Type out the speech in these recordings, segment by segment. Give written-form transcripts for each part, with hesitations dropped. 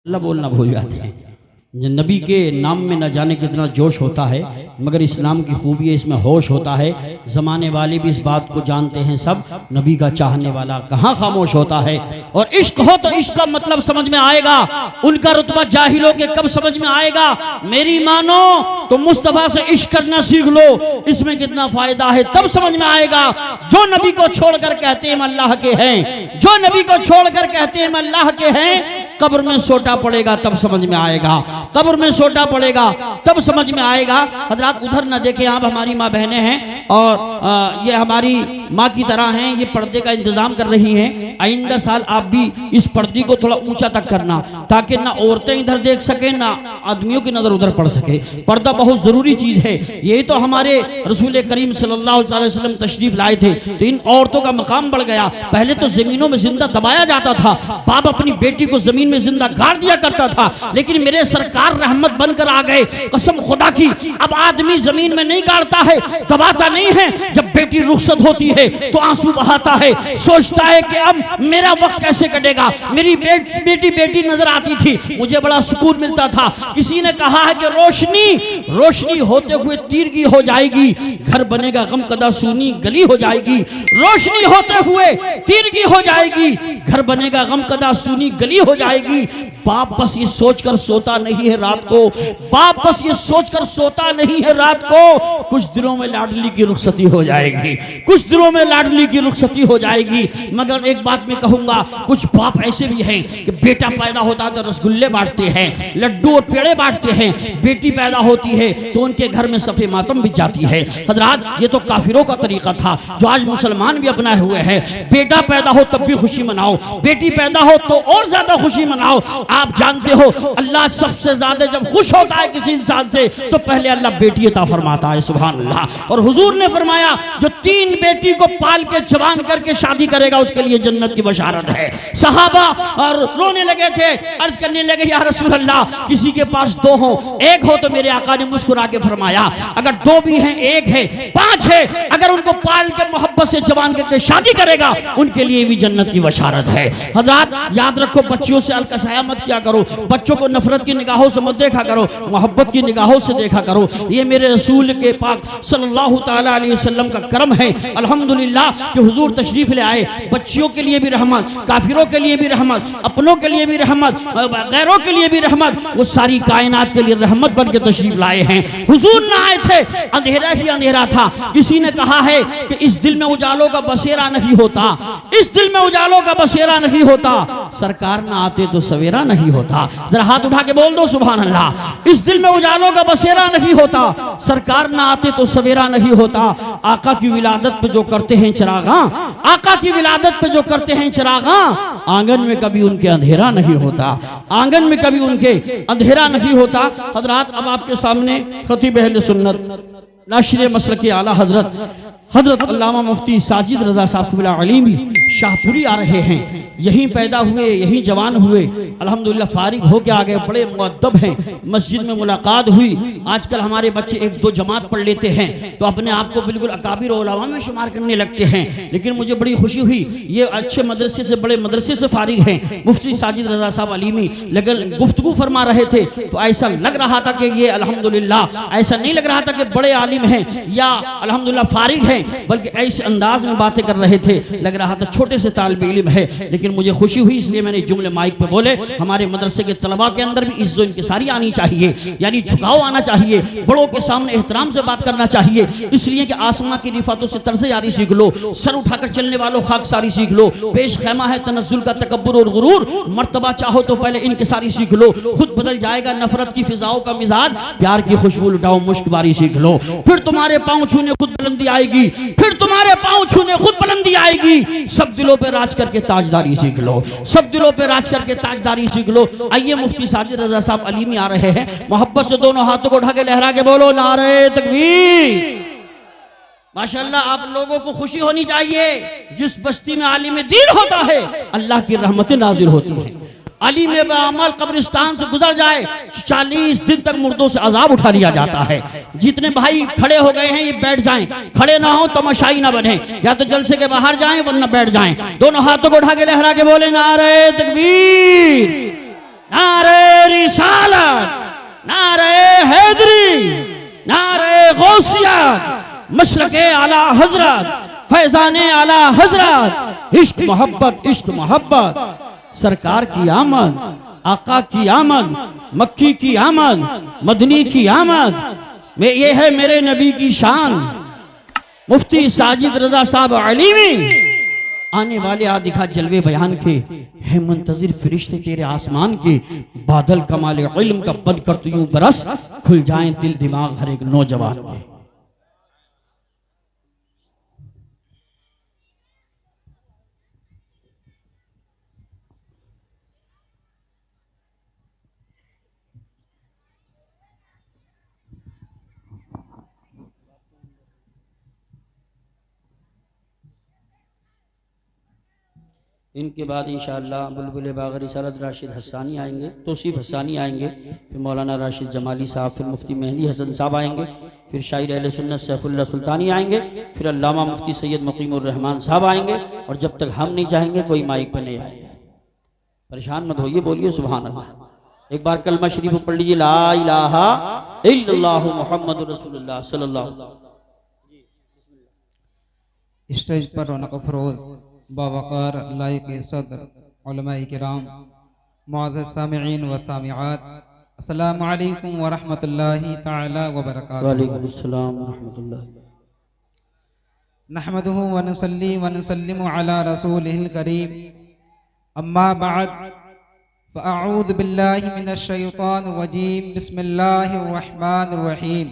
अल्लाह बोलना भूल जाते हैं। नबी के नाम में न जाने कितना जोश होता है, मगर इस्लाम की खूबी है इसमें होश होता है। ज़माने वाले भी इस बात को जानते हैं सब, नबी का चाहने वाला कहाँ खामोश होता है। और इश्क हो तो इश्क का मतलब समझ में आएगा, उनका रुतबा जाहिलों के कब समझ में आएगा। मेरी मानो तो मुस्तफ़ा से इश्क करना सीख लो, इसमें कितना फ़ायदा है तब समझ में आएगा। जो नबी को छोड़कर कहते हैं हम अल्लाह के हैं, जो नबी को छोड़कर कहते हैं हम अल्लाह के हैं, कब्र में सोटा पड़ेगा तब समझ में आएगा, कब्र में सोटा पड़ेगा तब समझ में आएगा। हजरात उधर न देखें, आप हमारी माँ बहनें हैं और ये हमारी माँ की तरह हैं, ये पर्दे का इंतजाम कर रही हैं। आइंदा साल आप भी इस पर्दे को थोड़ा ऊंचा तक करना, ताकि ना औरतें इधर देख सकें ना आदमियों की नजर उधर पड़ सके। पर्दा बहुत जरूरी चीज है। यही तो हमारे रसूल करीम सल्लल्लाहु अलैहि वसल्लम तशरीफ लाए थे तो इन औरतों का मकाम बढ़ गया। पहले तो जमीनों में जिंदा दबाया जाता था, बाप अपनी बेटी को जमीन में जिंदा गाड़ दिया करता था, लेकिन मेरे सरकार रहमत बनकर आ गए। कसम खुदा की, अब आदमी जमीन में नहीं गाड़ता है, दबाता नहीं है। जब बेटी रुखसत होती है तो आंसू बहाता है, सोचता है कि अब मेरा वक्त कैसे कटेगा। मेरी बेटी नजर आती थी, मुझे बड़ा सुकून मिलता था। किसी ने कहा है कि रोशनी होते हुए तीरगी हो जाएगी, घर बनेगा गम कदा सूनी गली हो जाएगी। रोशनी होते हुए तीरगी हो जाएगी, घर बनेगा गम कदा सूनी गली हो जाएगी। बाप बस ये सोचकर सोता नहीं है रात को, बाप बस ये सोचकर सोता नहीं है रात को, कुछ दिनों में लाडली की रुखसती हो जाएगी, कुछ दिनों में लाडली की रुखसती हो जाएगी। मगर एक बात मैं कहूंगा, कुछ बाप ऐसे भी हैं कि बेटा पैदा होता है तो रसगुल्ले बांटते हैं, लड्डू और पेड़े बांटते हैं। बेटी पैदा होती है तो उनके घर में सफे मातम बिछ जाती है। हजरात ये तो काफिरों का तरीका था, जो आज मुसलमान भी अपनाए हुए हैं। बेटा पैदा हो तब भी खुशी मनाओ, बेटी पैदा हो तो और ज्यादा खुशी मनाओ। आप जानते हो अल्लाह सबसे ज्यादा जब खुश होता है किसी इंसान से तो पहले अल्लाह बेटी अता फरमाता है, सुभान अल्लाह। और हुजूर ने फरमाया जो 3 बेटी को पाल के जवान करके शादी करेगा उसके लिए जन्नत की बशारत है। सहाबा और रोने लगे थे, अर्ज करने लगे या रसूल अल्लाह किसी के पास 2 हो, 1 हो। तो मेरे आका ने मुस्कुरा के फरमाया अगर 2 भी हैं, 1 है, 5 है, अगर उनको पाल के मोहब्बत से जवान करके शादी करेगा उनके लिए भी जन्नत की बशारत है। हजरात याद रखो, बच्चियों से अलकसाया मत किया करो, बच्चों को नफरत की निगाहों से मत देखा करो, मोहब्बत की निगाहों से देखा करो। ये मेरे रसूल के पाक सल्लल्लाहु ताला अलैहि वसल्लम का करम है अल्हम्दुलिल्लाह कि हुजूर तशरीफ ले आए। बच्चियों के लिए भी रहमत, काफिरों के लिए भी रहमत, अपनों के लिए भी रहमत, गैरों के लिए भी रहमत, वो सारी कायनात के लिए रहमत बन के तशरीफ लाए हैं। हुजूर ना आए थे, अंधेरा ही अंधेरा था। किसी ने कहा है कि इस दिल में उजालों का बसेरा नहीं होता, इस दिल में उजालों का बसेरा नहीं होता, सरकार ना आते तो सवेरा नहीं होता। जरा हाथ उठा के बोल दो सुभान अल्लाह। इस दिल में उजालों का बसेरा नहीं होता, सरकार ना आते तो सवेरा नहीं होता। आका की विलादत पे जो करते हैं चिरागा, आका की विलादत पे जो करते हैं चिरागा, आंगन में कभी उनके अंधेरा नहीं होता, आंगन में कभी उनके अंधेरा नहीं होता। हजरात अब आपके सामने खतीब अहले सुन्नत नाशिर मसलक के आला हजरत अल्लामा मुफ्ती साजिद रजा साहब अलीमी शाहपुरी आ रहे हैं। यहीं पैदा हुए, यहीं जवान हुए, अल्हम्दुलिल्लाह फारिग होके आ गए, बड़े मुअद्दब हैं। मस्जिद में मुलाकात हुई। आजकल हमारे बच्चे 1-2 जमात पढ़ लेते हैं तो अपने आप को बिल्कुल अकाबिर उलमा में शुमार करने लगते हैं, लेकिन मुझे बड़ी खुशी हुई ये अच्छे मदरसे से, बड़े मदरसे से फारिग हैं। मुफ्ती साजिद रजा साहब अलीमी लेकिन गुफ्तगू फरमा रहे थे तो ऐसा लग रहा था कि ये अल्हम्दुलिल्लाह, ऐसा नहीं लग रहा था कि बड़े आलिम हैं या अल्हम्दुलिल्लाह फारिग हैं, बल्कि ऐसे अंदाज में बातें कर रहे थे, लग रहा था छोटे से तालिब इल्म है। लेकिन मुझे खुशी हुई इसलिए मैंने जुमले माइक पे बोले। हमारे मदरसे के तलबा के अंदर भी इज्जत इंकिसारी आनी चाहिए, यानी झुकाव आना चाहिए, बड़ों के सामने एहतराम से बात करना चाहिए। इसलिए कि आसमां की रिफातों से तर्ज़े यारी सीख लो, सर उठाकर चलने वालों खाकसारी सीख लो, पेश खैमा है तनज़्ज़ुल का तकब्बुर और गुरूर, मर्तबा चाहो तो पहले इंकिसारी सीख लो, खुद बदल जाएगा नफरत की फिजाओं का मिजाज, प्यार की खुशबू लुटाओ मुश्कबारी सीख लो, फिर तुम्हारे पाँव छूने खुद बुलंदी आएगी, फिर तुम्हारे पाँव छूने खुद बुलंदी आएगी। सब दिलों पे राज करके ताजदारी सीख लो, सब दिलों पे राज करके ताजदारी सीख लो। आइए मुफ्ती साजिद रजा साहब अलीमी आ रहे हैं, मोहब्बत से दोनों हाथों को उठा के लहरा के बोलो नारे तकबीर। माशाअल्लाह आप लोगों को खुशी होनी चाहिए, जिस बस्ती में आलिम दीन होता है अल्लाह की रहमतें नाजिल होती हैं। अली में अमल कब्रिस्तान से गुजर जाए 40 दिन तक मुर्दों से अजाब उठा लिया जाता है। जितने भाई खड़े हो गए हैं ये बैठ जाएं, खड़े ना हो तमाशाई ना बने, या तो जलसे के बाहर जाएं वरना बैठ जाएं। दोनों हाथों को उठा के लहरा के बोले नारे तकबीर, नारे मशरक़े आला हजरत, फैज़ाने आला हजरत, इश्क मोहब्बत, सरकार की आमद, आका की आमद, मक्की की आमद, मदनी की आमद, में ये है मेरे नबी की शान। मुफ्ती साजिद रजा साहब अलीमी आने वाले आ दिखा जलवे बयान के, है मुंतजिर फरिश्ते तेरे आसमान के, बादल कमाल इल्म का बद कर तू यूं बरस, खुल जाए दिल दिमाग हर एक नौजवान के। इनके बाद इंशाअल्लाह बुलबुल बाग़ रिसालत राशिद हस्सानी आएंगे, तौसीफ़ हस्सानी आएंगे, फिर मौलाना राशिद जमाली साहब, फिर मुफ्ती मेहदी हसन साहब आएंगे, फिर शायर अहले सुन्नत सैफुल्लाह सुल्तानी आएंगे, फिर अल्लामा मुफ्ती सैयद मुकीमुर रहमान साहब आएंगे। और जब तक हम नहीं चाहेंगे कोई माइक पर नहीं आएगा। परेशान मत होइए, बोलिए सुभान अल्लाह। एक बार कलमा शरीफ पढ़ लीजिए, ला इलाहा इल्लल्लाहु मुहम्मदुर रसूलुल्लाह सल्लल्लाहु अलैहि वसल्लम। स्टेज पर रौनक अफरोज बावकार लायक सदर उलमाए किराम, मुअज़्ज़ज़ सामिईन व सामिआत, अस्सलामु अलैकुम व रहमतुल्लाहि तआला व बरकातुहू। वालेकुम अस्सलाम व रहमतुल्लाह। नहमदुहु व नुसल्ली व नुसल्लिमु अला रसूलिहिल करीम, अम्मा बअद, फ़अऊज़ु बिल्लाहि मिनश शैतानिर रजीम, बिस्मिल्लाहिर रहमानिर रहीम।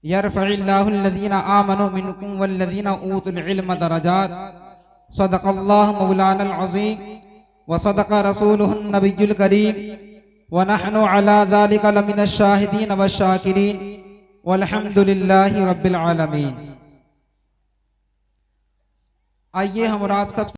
यरफ़इल्लाहुल्लज़ीना आमनु मिनकुम वल्लज़ीना ऊतुल इल्म दरजात, सदक़ल्लाहु मौलानल अज़ीम व सदक़ रसूलुहुन नबियुल करीम व नहनु अला ज़ालिका लमिनश शाहिदीन व शाकिरीन वल्हम्दुलिल्लाहि रब्बिल आलमीन। आइए हम और आप सब